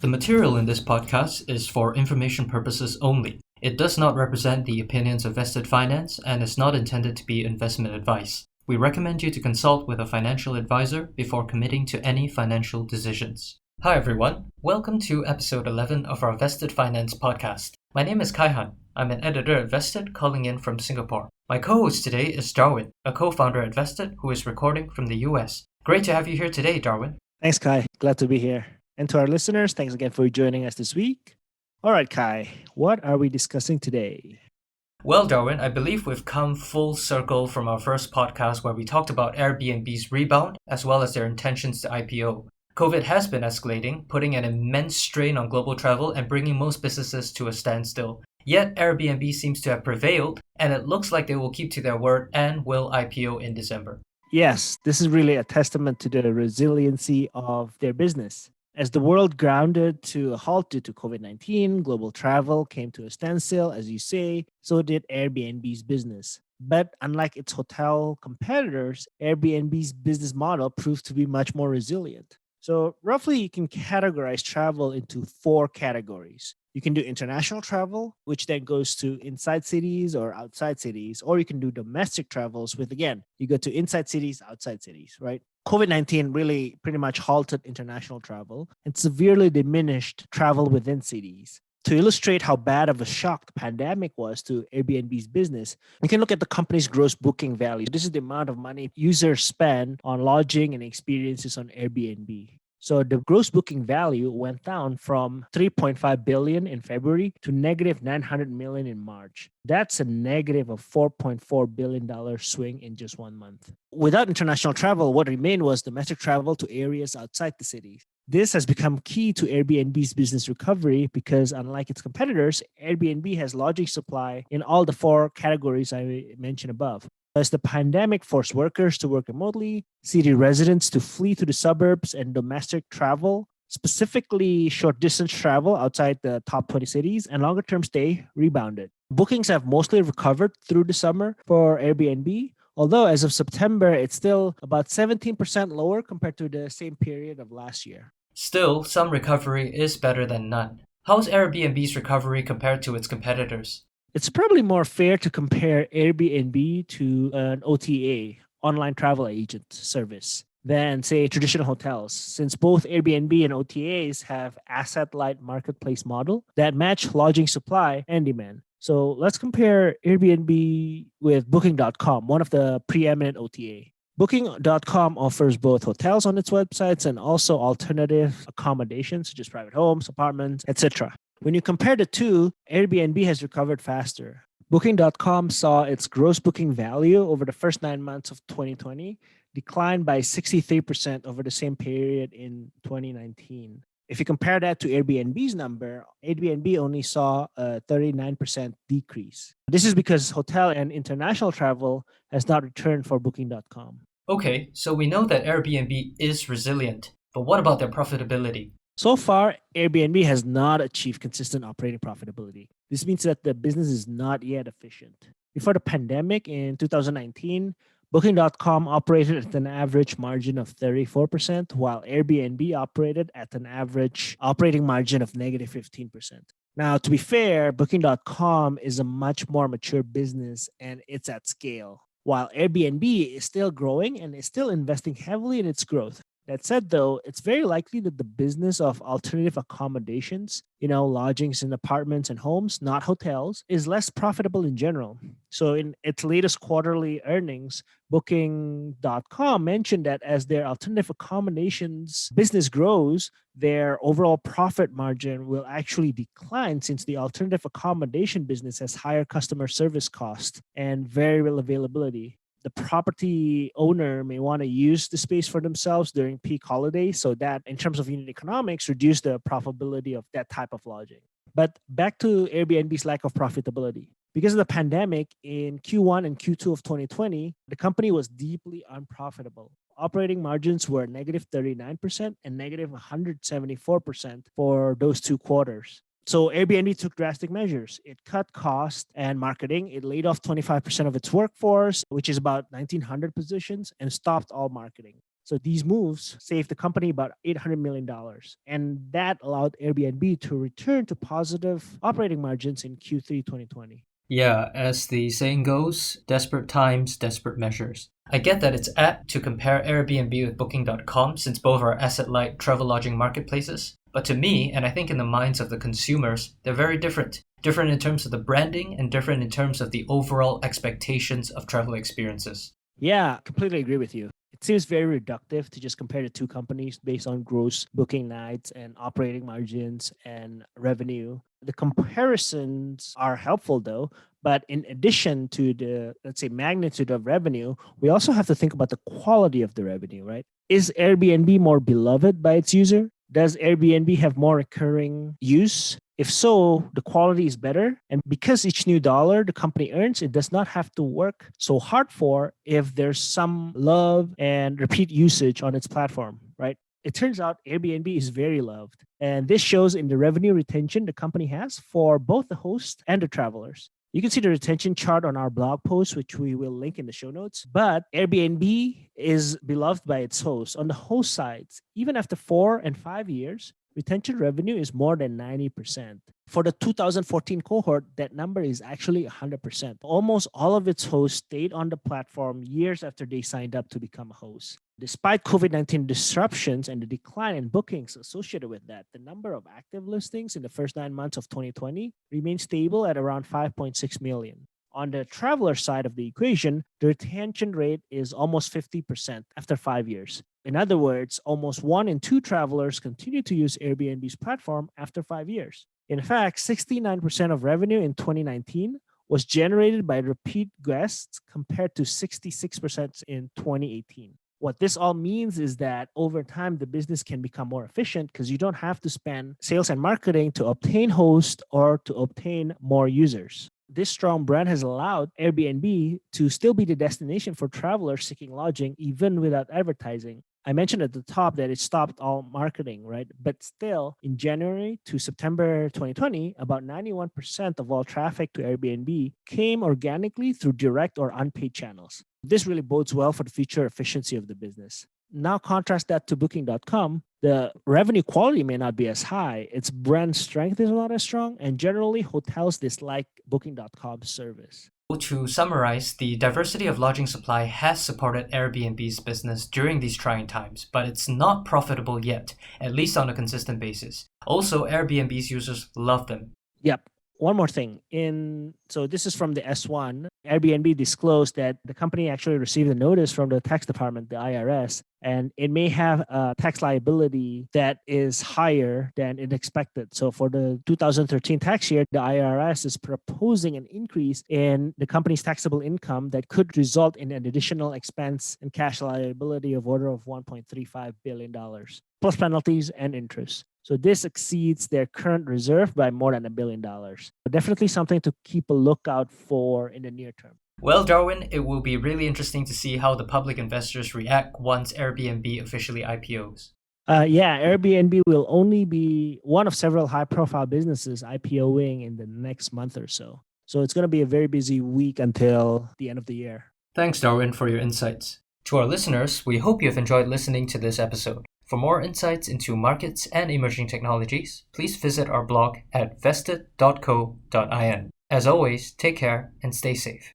The material in this podcast is for information purposes only. It does not represent the opinions of Vested Finance and is not intended to be investment advice. We recommend you to consult with a financial advisor before committing to any financial decisions. Hi everyone, welcome to episode 11 of our Vested Finance podcast. My name is Kaihan. I'm an editor at Vested calling in from Singapore. My co-host today is Darwin, a co-founder at Vested who is recording from the US. Great to have you here today, Darwin. Thanks, Kai. Glad to be here. And to our listeners, thanks again for joining us this week. All right, Kai, what are we discussing today? Well, Darwin, I believe we've come full circle from our first podcast where we talked about Airbnb's rebound as well as their intentions to IPO. COVID has been escalating, putting an immense strain on global travel and bringing most businesses to a standstill. Yet Airbnb seems to have prevailed, and it looks like they will keep to their word and will IPO in December. Yes, this is really a testament to the resiliency of their business. As the world grounded to a halt due to COVID-19, global travel came to a standstill, as you say, so did Airbnb's business. But unlike its hotel competitors, Airbnb's business model proved to be much more resilient. So roughly you can categorize travel into four categories. You can do international travel, which then goes to inside cities or outside cities, or you can do domestic travels with, again, you go to inside cities, outside cities, right? COVID-19 really pretty much halted international travel and severely diminished travel within cities. To illustrate how bad of a shock the pandemic was to Airbnb's business, you can look at the company's gross booking value. This is the amount of money users spend on lodging and experiences on Airbnb. So the gross booking value went down from 3.5 billion in February to negative 900 million in March. That's a negative of $4.4 billion swing in just 1 month. Without international travel, what remained was domestic travel to areas outside the city. This has become key to Airbnb's business recovery because, unlike its competitors, Airbnb has lodging supply in all the four categories I mentioned above. As the pandemic forced workers to work remotely, city residents to flee to the suburbs, and domestic travel, specifically short distance travel outside the top 20 cities and longer term stay, rebounded. Bookings have mostly recovered through the summer for Airbnb, although as of September, it's still about 17% lower compared to the same period of last year. Still, some recovery is better than none. How's Airbnb's recovery compared to its competitors? It's probably more fair to compare Airbnb to an OTA, online travel agent service, than, say, traditional hotels, since both Airbnb and OTAs have asset-light marketplace model that match lodging supply and demand. So let's compare Airbnb with Booking.com, one of the preeminent OTA. Booking.com offers both hotels on its websites and also alternative accommodations such as private homes, apartments, etc. When you compare the two, Airbnb has recovered faster. Booking.com saw its gross booking value over the first 9 months of 2020 decline by 63% over the same period in 2019. If you compare that to Airbnb's number, Airbnb only saw a 39% decrease. This is because hotel and international travel has not returned for Booking.com. Okay, so we know that Airbnb is resilient, but what about their profitability? So far, Airbnb has not achieved consistent operating profitability. This means that the business is not yet efficient. Before the pandemic in 2019, Booking.com operated at an average margin of 34%, while Airbnb operated at an average operating margin of negative 15%. Now, to be fair, Booking.com is a much more mature business and it's at scale, while Airbnb is still growing and is still investing heavily in its growth. That said, though, it's very likely that the business of alternative accommodations, lodgings in apartments and homes, not hotels, is less profitable in general. So in its latest quarterly earnings, Booking.com mentioned that as their alternative accommodations business grows, their overall profit margin will actually decline since the alternative accommodation business has higher customer service costs and variable availability. The property owner may want to use the space for themselves during peak holidays, so that in terms of unit economics, reduce the profitability of that type of lodging. But back to Airbnb's lack of profitability. Because of the pandemic, in Q1 and Q2 of 2020, the company was deeply unprofitable. Operating margins were negative 39% and negative 174% for those 2 quarters. So Airbnb took drastic measures. It cut costs and marketing. It laid off 25% of its workforce, which is about 1,900 positions, and stopped all marketing. So these moves saved the company about $800 million. And that allowed Airbnb to return to positive operating margins in Q3 2020. Yeah, as the saying goes, desperate times, desperate measures. I get that it's apt to compare Airbnb with Booking.com since both are asset-light travel lodging marketplaces. But to me, and I think in the minds of the consumers, they're very different. Different in terms of the branding and different in terms of the overall expectations of travel experiences. Yeah, completely agree with you. It seems very reductive to just compare the two companies based on gross booking nights and operating margins and revenue. The comparisons are helpful though, but in addition to the, let's say, magnitude of revenue, we also have to think about the quality of the revenue, right? Is Airbnb more beloved by its user? Does Airbnb have more recurring use? If so, the quality is better. And because each new dollar the company earns, it does not have to work so hard for if there's some love and repeat usage on its platform, right? It turns out Airbnb is very loved. And this shows in the revenue retention the company has for both the host and the travelers. You can see the retention chart on our blog post, which we will link in the show notes. But Airbnb is beloved by its hosts. On the host sides, even after 4 and 5 years, retention revenue is more than 90%. For the 2014 cohort, that number is actually 100%. Almost all of its hosts stayed on the platform years after they signed up to become a host. Despite COVID-19 disruptions and the decline in bookings associated with that, the number of active listings in the first 9 months of 2020 remained stable at around 5.6 million. On the traveler side of the equation, the retention rate is almost 50% after 5 years. In other words, almost 1 in 2 travelers continue to use Airbnb's platform after 5 years. In fact, 69% of revenue in 2019 was generated by repeat guests compared to 66% in 2018. What this all means is that over time, the business can become more efficient because you don't have to spend sales and marketing to obtain hosts or to obtain more users. This strong brand has allowed Airbnb to still be the destination for travelers seeking lodging even without advertising. I mentioned at the top that it stopped all marketing, right? But still, in January to September 2020, about 91% of all traffic to Airbnb came organically through direct or unpaid channels. This really bodes well for the future efficiency of the business. Now contrast that to Booking.com. The revenue quality may not be as high, its brand strength is not as strong, and generally hotels dislike Booking.com's service. To summarize, the diversity of lodging supply has supported Airbnb's business during these trying times, but it's not profitable yet, at least on a consistent basis. Also, Airbnb's users love them. Yep. One more thing. So this is from the S1. Airbnb disclosed that the company actually received a notice from the tax department, the IRS, and it may have a tax liability that is higher than it expected. So for the 2013 tax year, the IRS is proposing an increase in the company's taxable income that could result in an additional expense and cash liability of order of $1.35 billion, plus penalties and interest. So this exceeds their current reserve by more than $1 billion. So definitely something to keep a lookout for in the near term. Well, Darwin, it will be really interesting to see how the public investors react once Airbnb officially IPOs. Airbnb will only be one of several high-profile businesses IPOing in the next month or so. So it's going to be a very busy week until the end of the year. Thanks, Darwin, for your insights. To our listeners, we hope you've enjoyed listening to this episode. For more insights into markets and emerging technologies, please visit our blog at vested.co.in. As always, take care and stay safe.